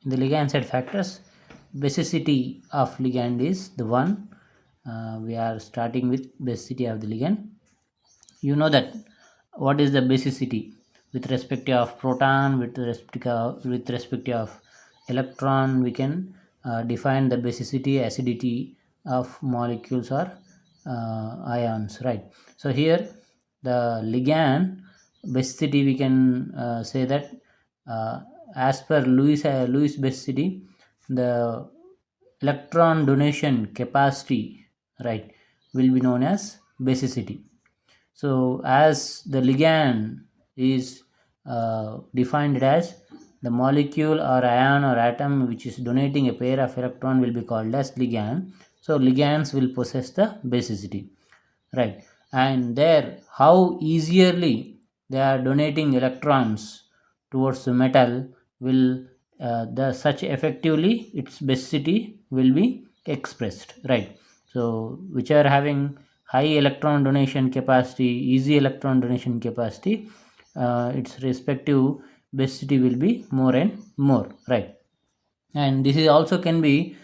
the ligand side factors, basicity of ligand is the one. We are starting with basicity of the ligand. You know that what is the basicity with respect of proton, with respect of electron. We can define the basicity, acidity of molecules or ions, right? So here the ligand basicity, we can say that as per Lewis basicity, the electron donation capacity, right, will be known as basicity. So as the ligand is defined as the molecule or ion or atom which is donating a pair of electron will be called as ligand. So ligands will possess the basicity, right? And there, how easily they are donating electrons towards the metal will the such effectively its basicity will be expressed, right? So which are having high electron donation capacity, easy electron donation capacity, its respective basicity will be more and more, right? And this is also can be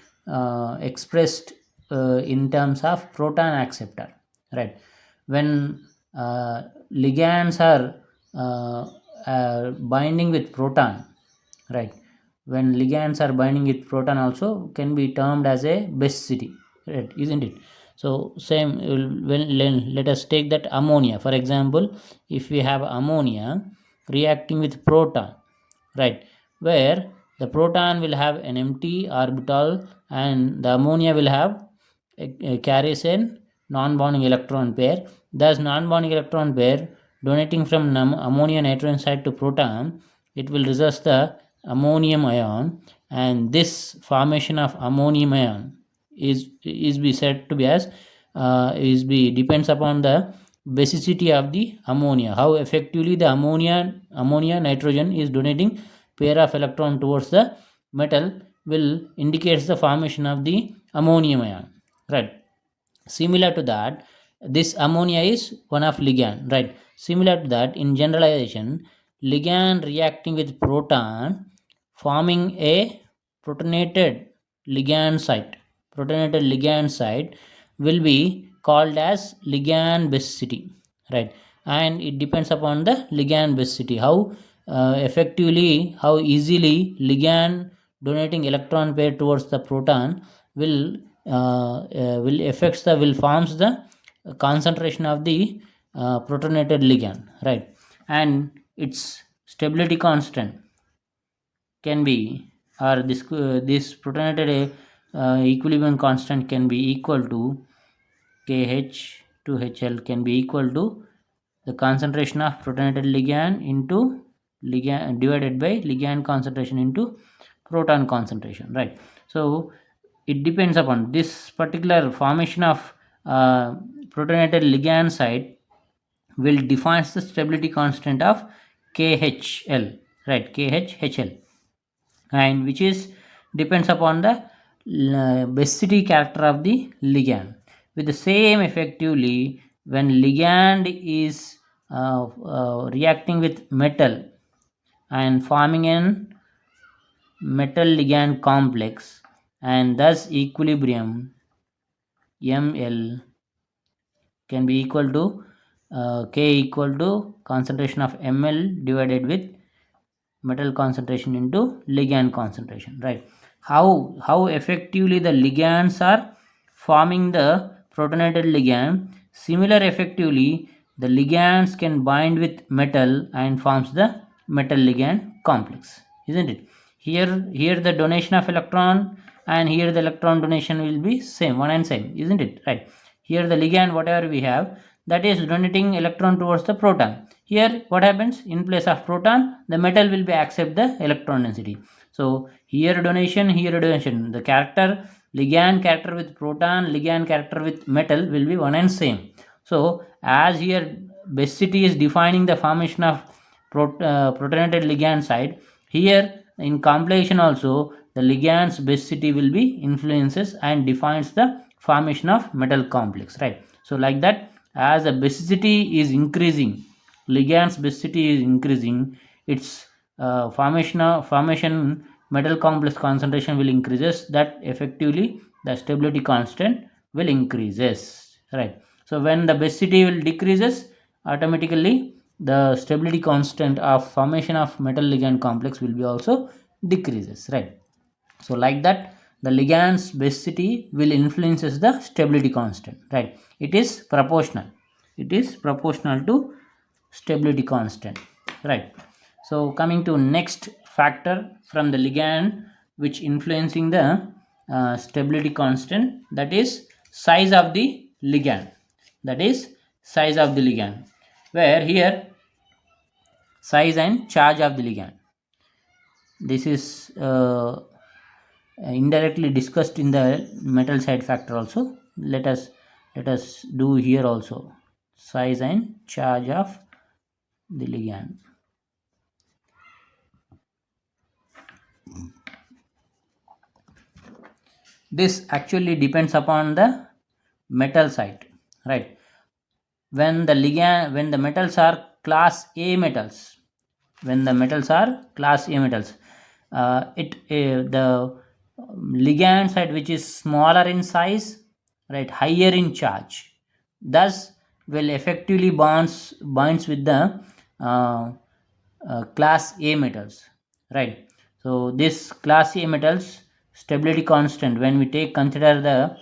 expressed in terms of proton acceptor, right? When ligands are binding with proton, right? When ligands are binding with proton also can be termed as a basicity, right? Isn't it? So same, when let us take that ammonia for example. If we have ammonia reacting with proton, right, where the proton will have an empty orbital and the ammonia will have carries a non-bonding electron pair. Thus non-bonding electron pair donating from ammonia nitrogen side to proton, it will resist the ammonium ion, and this formation of ammonium ion is be said to be as is be depends upon the basicity of the ammonia, how effectively the ammonia nitrogen is donating pair of electron towards the metal will indicates the formation of the ammonium ion, right? Similar to that, this ammonia is one of ligand, right? Similar to that, in generalization, ligand reacting with proton forming a protonated ligand site, protonated ligand site will be called as ligand basicity, right? And it depends upon the ligand basicity, how effectively, how easily ligand donating electron pair towards the proton will affects the will forms the concentration of the protonated ligand, right? And its stability constant can be, or this protonated equilibrium constant can be equal to KH to HL, can be equal to the concentration of protonated ligand into ligand divided by ligand concentration into proton concentration, right? So it depends upon this particular formation of protonated ligand site will defines the stability constant of KHL, right? KHHL, and which is depends upon the basicity character of the ligand. With the same effectively, when ligand is reacting with metal and forming an metal ligand complex, and thus equilibrium ml can be equal to K equal to concentration of ml divided with metal concentration into ligand concentration, right? How effectively the ligands are forming the protonated ligand, similar effectively the ligands can bind with metal and forms the metal ligand complex, isn't it? Here the donation of electron and here the electron donation will be same, one and same, isn't it, right? Here the ligand whatever we have, that is donating electron towards the proton. Here what happens, in place of proton the metal will be accept the electron density. So here donation, the character ligand character with proton, ligand character with metal will be one and same. So as here basicity is defining the formation of protonated ligand side, here in completion also the ligand's basicity will be influences and defines the formation of metal complex, right? So like that, as the basicity is increasing, ligand's basicity is increasing, its formation metal complex concentration will increases, that effectively the stability constant will increases, right? So when the basicity will decreases, automatically the stability constant of formation of metal ligand complex will be also decreases, right? So like that, the ligand's basicity will influences the stability constant, right? It is proportional to stability constant, right? So coming to next factor from the ligand which influencing the stability constant, that is size of the ligand, where here size and charge of the ligand, this is indirectly discussed in the metal side factor also. Let us do here also, size and charge of the ligand. This actually depends upon the metal site, right? When the metals are class A metals, the ligand site which is smaller in size, right, higher in charge, thus will effectively binds with the class A metals, right? So this class A metals stability constant, when we consider the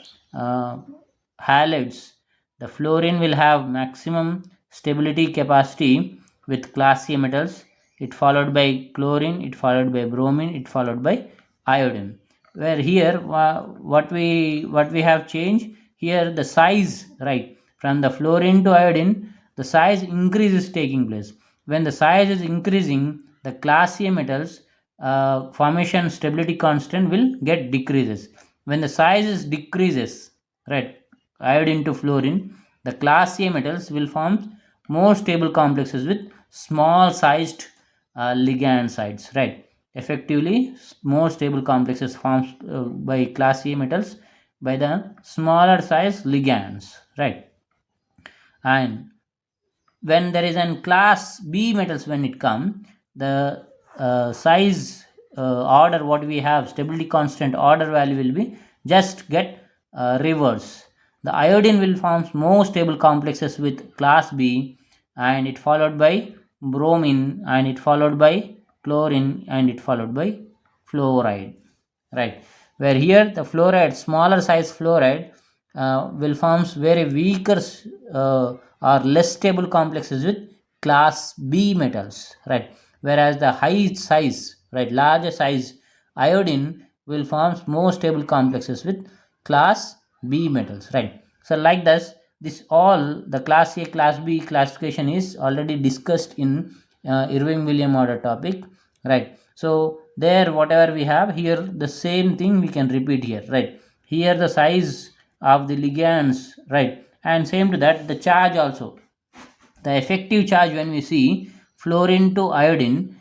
halides, the fluorine will have maximum stability capacity with class A metals, it followed by chlorine, it followed by bromine, it followed by iodine. Where here what we have changed here, the size, right, from the fluorine to iodine, the size increase is taking place. When the size is increasing, the class A metals formation stability constant will get decreases. When the size is decreases, right, iodine to fluorine, the class A metals will form more stable complexes with small sized ligand sites, right? Effectively, more stable complexes formed by class A metals by the smaller size ligands, right? And when there is an class B metals, when it come, the size order what we have, stability constant order value will be just get reverse. The iodine will form more stable complexes with class B, and it followed by bromine, and it followed by chlorine, and it followed by fluoride, right? Where here the fluoride, smaller size fluoride will forms very weaker or less stable complexes with class B metals, right? Whereas the high size, right, larger size iodine will form more stable complexes with class B metals, right? So like this all the class A, class B classification is already discussed in Irving William order topic, right? So there whatever we have here, the same thing we can repeat here, right? Here the size of the ligands, right, and same to that the charge also, the effective charge, when we see fluorine to iodine,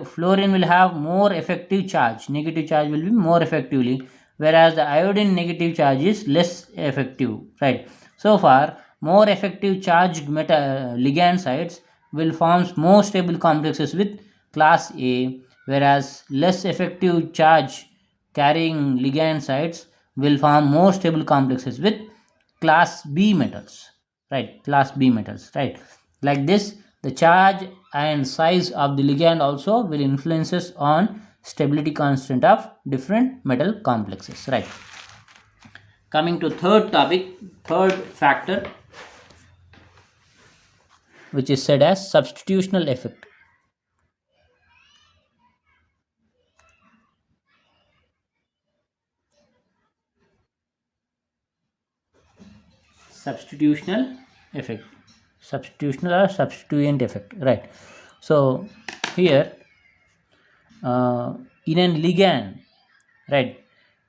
fluorine will have more effective charge, negative charge will be more effectively, whereas the iodine negative charge is less effective, right? So far more effective charged ligand sites will form more stable complexes with class A, whereas less effective charge carrying ligand sites will form more stable complexes with class B metals, right? Class B metals, right? Like this, the charge and size of the ligand also will influences on stability constant of different metal complexes, right? Coming to third topic, third factor, which is said as substitutional effect. Substitutional effect, substitutional or substituent effect, right? So here in a ligand, right,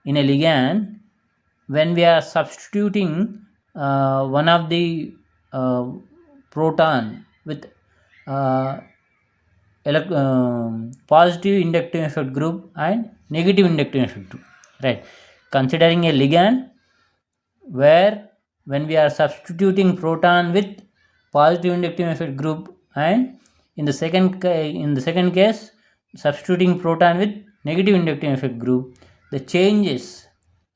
in a ligand, when we are substituting one of the proton with positive inductive effect group and negative inductive effect group, right? Considering a ligand where when we are substituting proton with positive inductive effect group, and in the second case substituting proton with negative inductive effect group, the changes,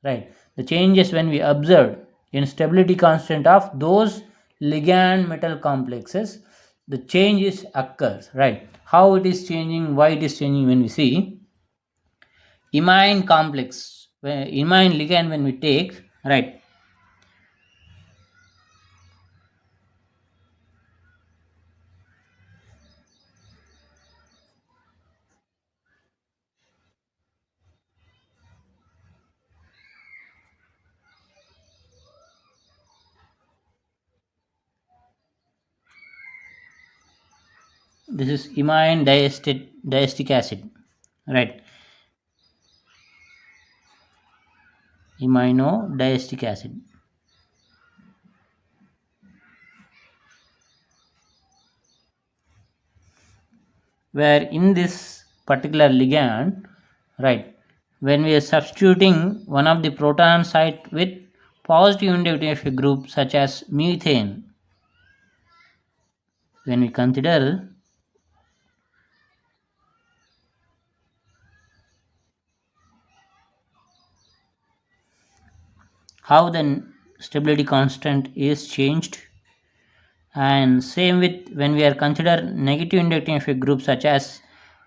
right, the changes when we observe in stability constant of those ligand metal complexes, the changes occurs, right? How it is changing, why it is changing, when we see imine complex, imine ligand when we take, right, this is imine diacetic acid, right, diacetic acid. Where in this particular ligand, right, when we are substituting one of the proton site with positive inductive group such as methane, when we consider how the stability constant is changed, and same with when we are consider negative inductive group such as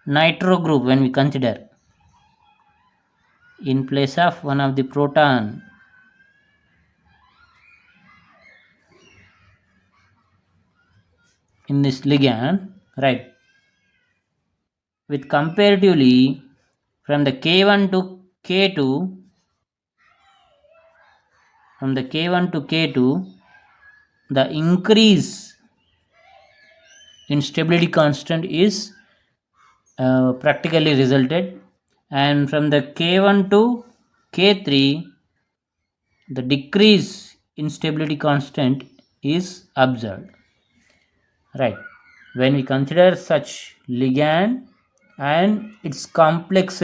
nitro group, when we consider in place of one of the proton, in this ligand, right, with comparatively from the K1 to K2, from the K1 to K2, the increase in stability constant is practically resulted, and from the K1 to K3, the decrease in stability constant is observed, right? When we consider such ligand and its complex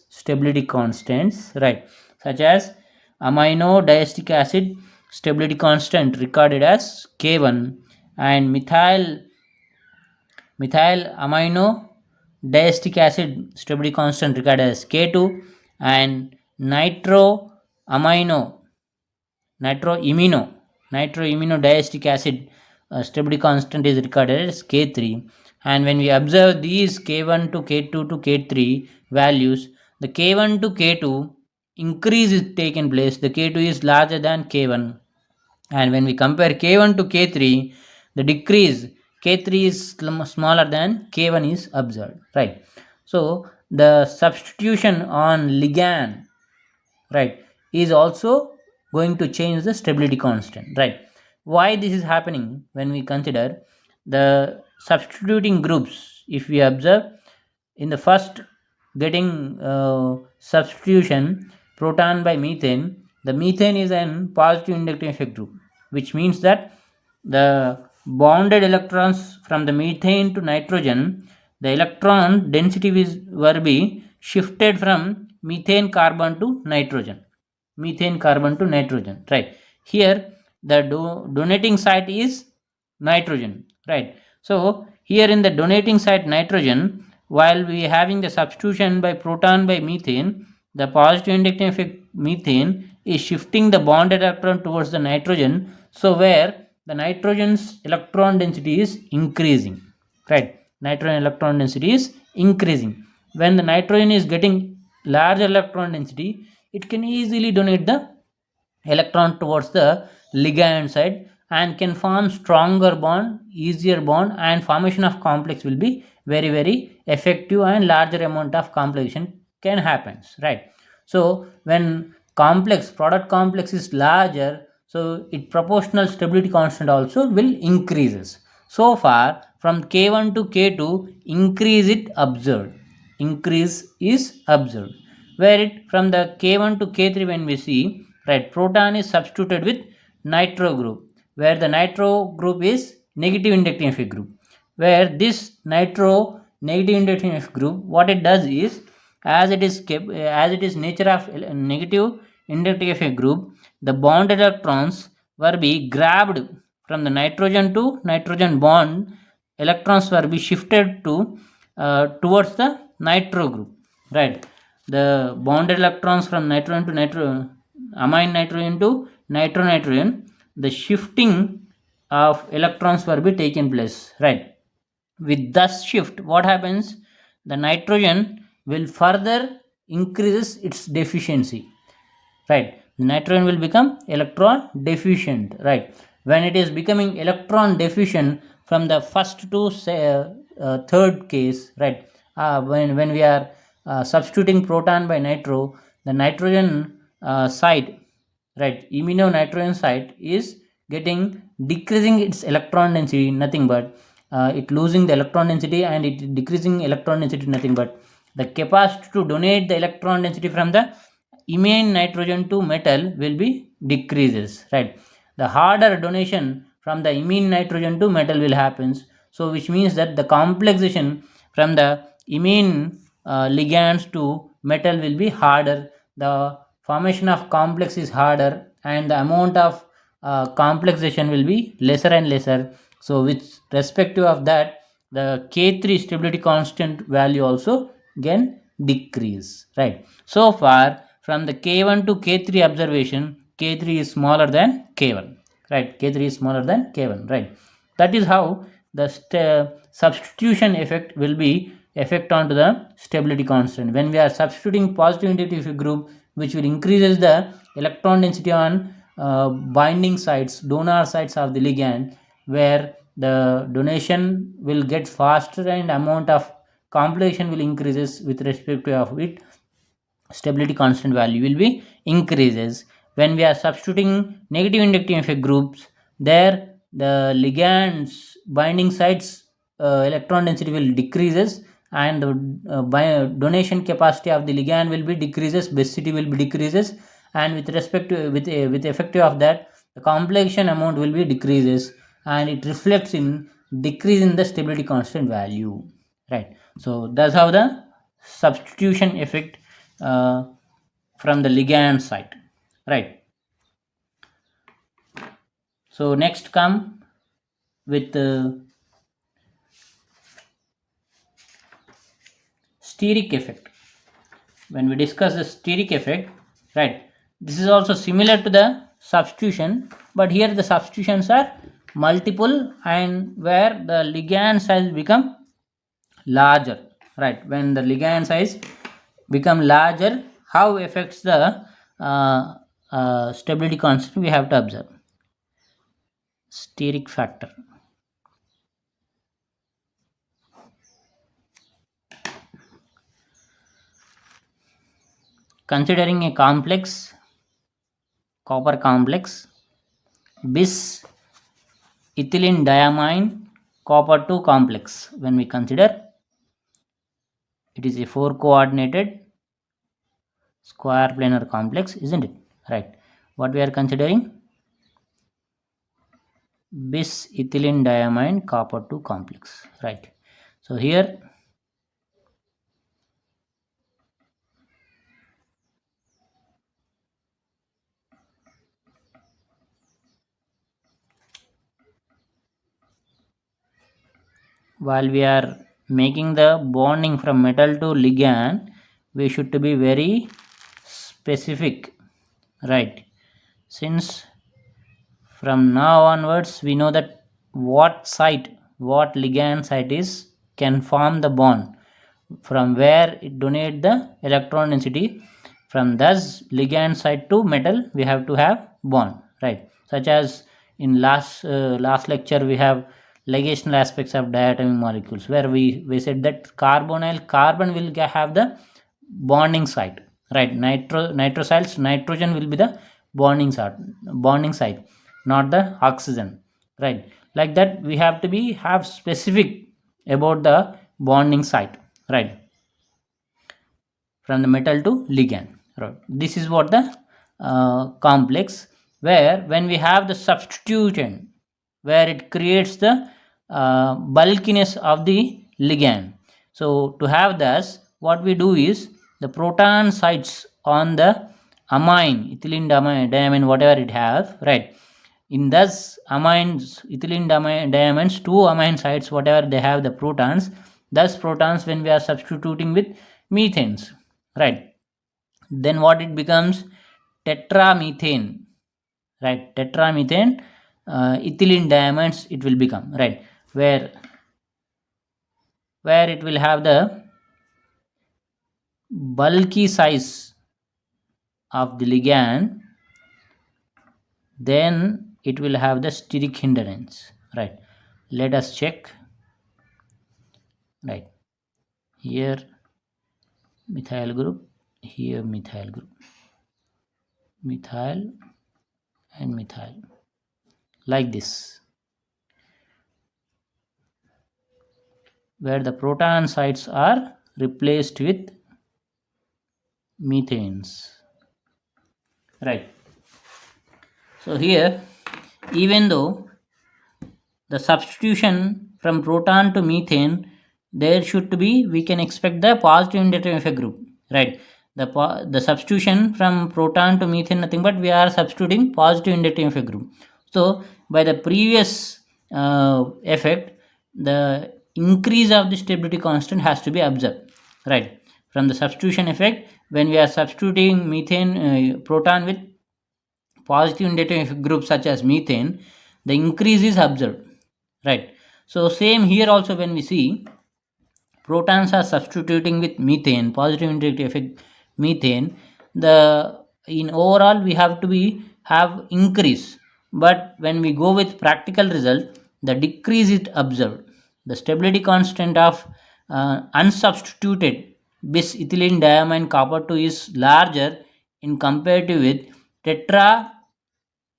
stability constants, right, such as amino diacetic acid stability constant recorded as K1, and methyl amino diacetic acid stability constant recorded as K2, and amino nitroimino nitroimino acid stability constant is recorded as K3. And when we observe these K1 to K2 to K3 values, the K1 to K2 increase is taken place, the K2 is larger than K1, and when we compare K1 to K3, the decrease K3 is smaller than K1 is observed, right? So the substitution on ligand, right, is also going to change the stability constant, right? Why this is happening? When we consider the substituting groups, if we observe in the first getting substitution proton by methane, the methane is an positive inductive effect group, which means that the bonded electrons from the methane to nitrogen, the electron density will be shifted from methane carbon to nitrogen, right? Here the donating site is nitrogen, right? So here in the donating site nitrogen, while we having the substitution by proton by methane, the positive inductive effect methane is shifting the bonded electron towards the nitrogen, so where the nitrogen's electron density is increasing, right? Nitrogen electron density is increasing. When the nitrogen is getting larger electron density, it can easily donate the electron towards the ligand side and can form stronger bond, easier bond, and formation of complex will be very effective, and larger amount of complexation can happen, right? So when product complex is larger, so it proportional stability constant also will increases. So far from K1 to K2 increase is observed, where it from the K1 to K3, when we see, right, proton is substituted with nitro group, where the nitro group is negative inductive group, where this nitro negative inductive group, what it does is, as it is nature of negative inductive group, the bonded electrons were be grabbed from the nitrogen to nitrogen bond, electrons were be shifted to towards the nitro group, right? The bonded electrons from nitrogen to amine nitrogen to nitrogen, the shifting of electrons will be taken place, right? With this shift, what happens? The nitrogen will further increases its deficiency, right? The nitrogen will become electron deficient, right? When it is becoming electron deficient from the first to third case, right? When we are substituting proton by nitro, the nitrogen side, right, imino nitrogen side is getting decreasing its electron density, nothing but it losing the electron density, and it decreasing electron density, nothing but the capacity to donate the electron density from the imine nitrogen to metal will be decreases, right? The harder donation from the imine nitrogen to metal will happens, so which means that the complexation from the imine ligands to metal will be harder. The formation of complex is harder, and the amount of complexation will be lesser and lesser. So with respective of that, the K3 stability constant value also can decrease, right? So far from the K1 to K3 observation, K3 is smaller than K1, right? K3 is smaller than K1, right? That is how the substitution effect will be effect onto the stability constant. When we are substituting positive negative group, which will increases the electron density on binding sites, donor sites of the ligand, where the donation will get faster and amount of completion will increases with respect to of it, stability constant value will be increases. When we are substituting negative inductive effect groups, there the ligands binding sites electron density will decreases, and the donation capacity of the ligand will be decreases, basicity will be decreases, and with respect to with effective of that, the completion amount will be decreases, and it reflects in decrease in the stability constant value, right? So that's how the substitution effect from the ligand site, right? So next come with steric effect. When we discuss the steric effect, right, this is also similar to the substitution, but here the substitutions are multiple, and where the ligand size become larger, right? When the ligand size become larger, how affects the stability constant, we have to observe steric factor. Considering a complex, copper complex, bis ethylene diamine copper 2 complex, when we consider it is a 4 coordinated square planar complex, isn't it? Right. What we are considering? Bis ethylene diamine copper 2 complex, right? So here while we are making the bonding from metal to ligand, we should to be very specific, right? Since from now onwards we know that what ligand site is can form the bond, from where it donate the electron density. From thus ligand site to metal we have to have bond, right? Such as in last lecture we have ligational aspects of diatomic molecules, where we said that carbonyl carbon will have the bonding site, right? Nitrosyls nitrogen will be the bonding site, not the oxygen, right? Like that we have to be have specific about the bonding site, right, from the metal to ligand, right? This is what the complex, where when we have the substitution, where it creates the bulkiness of the ligand. So to have this, what we do is the proton sites on the amine ethylene diamine whatever it has, right? In thus amines ethylene diamines, two amine sites whatever they have the protons, thus protons when we are substituting with methanes, right? Then what it becomes? Tetramethane, right? Tetramethane, ethylene diamonds it will become, right? Where it will have the bulky size of the ligand, then it will have the steric hindrance, right? Let us check, right? Here methyl group, here methyl group, methyl and methyl, like this, where the proton sites are replaced with methanes, right? So here, even though the substitution from proton to methane, there should be, we can expect the positive inductive effect group, right? The substitution from proton to methane, nothing but we are substituting positive inductive effect group. So by the previous effect, the increase of the stability constant has to be observed, right? From the substitution effect, when we are substituting methane proton with positive inductive effect group such as methane, the increase is observed, right? So same here also, when we see protons are substituting with methane, positive inductive effect methane, the in overall we have to be have increase, but when we go with practical result, the decrease is observed. The stability constant of unsubstituted bis ethylene diamine copper 2 is larger in comparative with tetra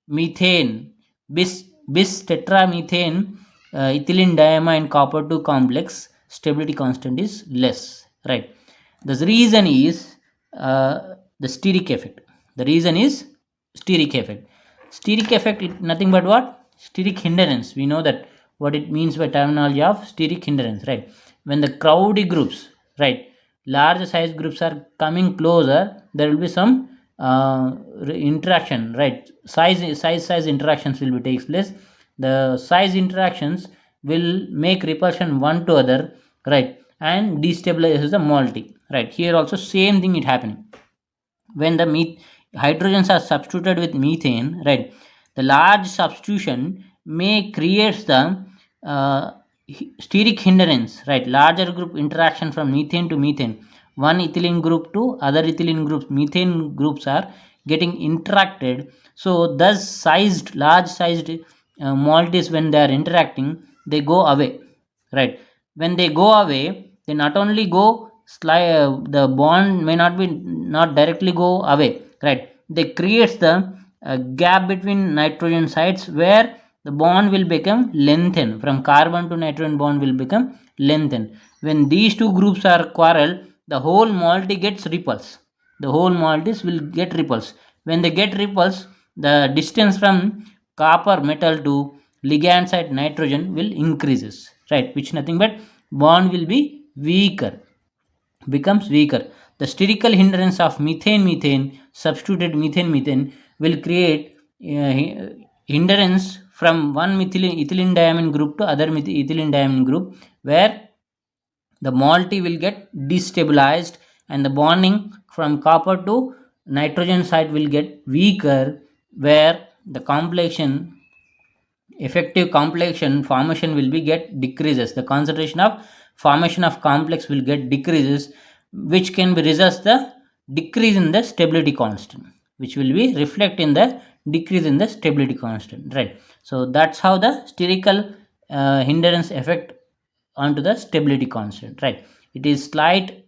methane, bis tetramethane ethylene diamine copper 2 complex stability constant is less, right? The reason is the steric effect. The reason is steric effect. Steric effect is nothing but what? Steric hindrance. We know that what it means by terminology of steric hindrance, right? When the crowded groups, right, large size groups are coming closer, there will be some interaction, right? Size interactions will be takes place. The size interactions will make repulsion one to other, right, and destabilizes the moiety, right? Here also same thing is happening. When the hydrogens are substituted with methane, right, the large substitution may creates the uh, steric hindrance, right? Larger group interaction from methane to methane, one ethylene group to other ethylene groups, methane groups are getting interacted. So thus large sized molecules, when they are interacting, they go away, right? When they go away, they not only go the bond may not be not directly go away, right? They creates the gap between nitrogen sites, where the bond will become lengthened. From carbon to nitrogen bond will become lengthened. When these two groups are quarrel, the whole moiety gets repulsed. The whole moieties will get repulsed. When they get repulsed, the distance from copper metal to ligand site nitrogen will increases, right? Which nothing but bond will be weaker, becomes weaker. The sterical hindrance of methane substituted methane will create hindrance from one ethylene diamine group to other ethylene diamine group, where the moiety will get destabilized, and the bonding from copper to nitrogen side will get weaker, where the completion, effective completion formation will be get decreases. The concentration of formation of complex will get decreases, which can be results the decrease in the stability constant, which will be reflect in the decrease in the stability constant, right? So that's how the sterical hindrance effect onto the stability constant, right? It is slight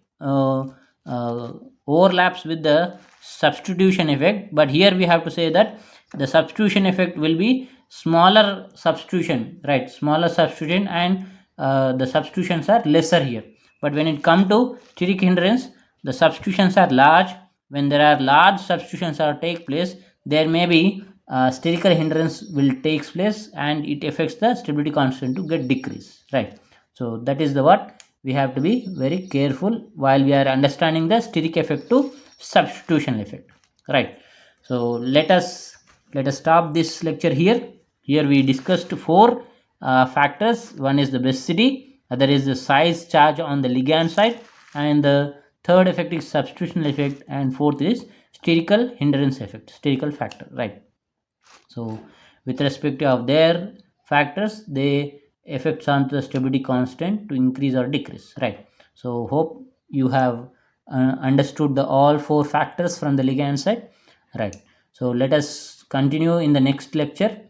overlaps with the substitution effect, but here we have to say that the substitution effect will be smaller substitution, right? Smaller substitution, and the substitutions are lesser here. But when it come to steric hindrance, the substitutions are large. When there are large substitutions are take place, there may be sterical hindrance will takes place, and it affects the stability constant to get decrease, right? So that is the what we have to be very careful while we are understanding the steric effect to substitution effect, right? So let us stop this lecture here. Here we discussed four factors. One is the basicity, other is the size charge on the ligand side, and the third effect is substitutional effect, and fourth is sterical hindrance effect, sterical factor, right? So with respect of their factors, they effects on the stability constant to increase or decrease, right? So hope you have understood the all four factors from the ligand side, right? So let us continue in the next lecture.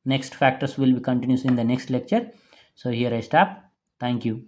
Next factors will be continuous in the next lecture. So here I stop. Thank you.